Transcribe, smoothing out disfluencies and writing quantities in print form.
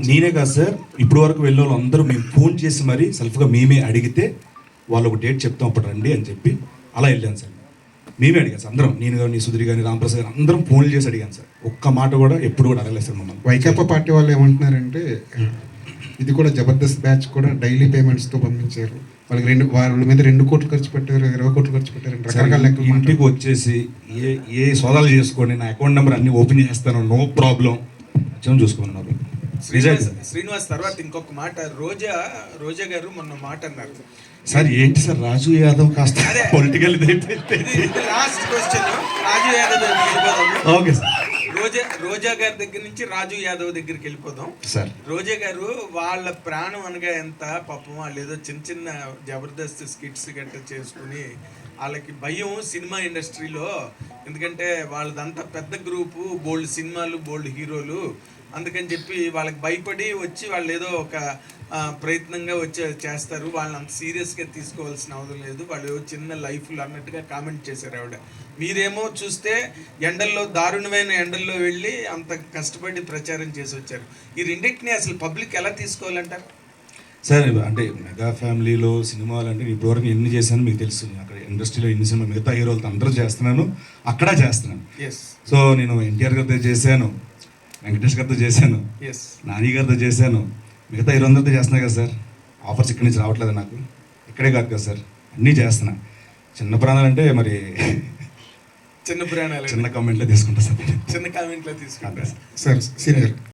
నేనే కాదు సార్, ఇప్పుడు వరకు వెళ్ళిన వాళ్ళు అందరూ మేము ఫోన్ చేసి మరీ సెల్ఫ్గా మేమే అడిగితే వాళ్ళు ఒక డేట్ చెప్తాం అప్పుడు రండి అని చెప్పి అలా వెళ్ళాను సార్. మేమే అడిగాను సార్ అందరం, నేను కానీ సుధీర్ కానీ రామప్రసాద్ గారు అందరం ఫోన్లు చేసి అడిగాను సార్. ఒక్క మాట కూడా ఎప్పుడు కూడా అడగలేదు సార్ మమ్మల్ని. వైకాపా పార్టీ వాళ్ళు ఏమంటున్నారంటే ఇది కూడా జబర్దస్త్ బ్యాచ్ కూడా డైలీ పేమెంట్స్తో పంపించారు, వాళ్ళ మీద 2 కోట్లు ఖర్చు పెట్టారు, 20 కోట్లు ఖర్చు పెట్టారు, రకరకాల లెక్కలు. ఇంటికి వచ్చేసి ఏ సోదాలు చేసుకోండి, నా అకౌంట్ నెంబర్ అన్ని ఓపెన్ చేస్తాను, నో ప్రాబ్లం చూసుకున్నారు. శ్రీనివాస్ తర్వాత ఇంకొక మాట, రోజా గారు మొన్న మాట అన్నారు సార్. ఏంటి సార్ రాజు యాదవ్ కాస్త పొలిటికల్ లాస్ట్ క్వశ్చన్, రాజు యాదవ్ దగ్గరికి వెళ్ళిపోదాం. Okay sir. రోజా గారి దగ్గర నుంచి రాజు యాదవ్ దగ్గరికి వెళ్ళిపోదాం సార్. రోజా గారు వాళ్ళ ప్రాణం అనగా ఎంత పాపం, వాళ్ళు ఏదో చిన్న చిన్న జబర్దస్త్ స్కిట్స్ గట్ట చేసుకుని వాళ్ళకి భయం సినిమా ఇండస్ట్రీలో, ఎందుకంటే వాళ్ళదంతా పెద్ద గ్రూపు, బోల్డ్ సినిమాలు, బోల్డ్ హీరోలు, అందుకని చెప్పి వాళ్ళకి భయపడి వచ్చి వాళ్ళు ఏదో ఒక ప్రయత్నంగా చేస్తారు, వాళ్ళని అంత సీరియస్గా తీసుకోవాల్సిన అవసరం లేదు, వాళ్ళు చిన్న లైఫ్లు అన్నట్టుగా కామెంట్ చేశారు ఆవిడ. మీరేమో చూస్తే ఎండల్లో, దారుణమైన ఎండల్లో వెళ్ళి అంత కష్టపడి ప్రచారం చేసి వచ్చారు. ఈ రెండింటిని అసలు పబ్లిక్ ఎలా తీసుకోవాలంటారు సార్? అంటే మెగా ఫ్యామిలీలో సినిమాలు అంటే ఇప్పటివరకు ఎన్ని చేశాను మీకు తెలుసు. అక్కడ ఇండస్ట్రీలో ఎన్ని సినిమా మిగతా హీరోలతో అందరూ చేస్తున్నాను, అక్కడ చేస్తున్నాను. సో నేను ఎన్టీఆర్ గారితో చేశాను, వెంకటేష్ గారితో చేశాను, నాని గారితో చేశాను, మిగతా హీరో అందరితో చేస్తున్నా కదా సార్. ఆఫర్స్ ఇక్కడి నుంచి రావట్లేదు నాకు, ఇక్కడే కాదు కదా సార్, అన్నీ చేస్తున్నా. చిన్న ప్రాణాలు అంటే మరి చిన్న ప్రాణాలు చిన్న కామెంట్లో తీసుకుంటా సార్, చిన్న కామెంట్లో తీసుకుంటా సార్. సీనియర్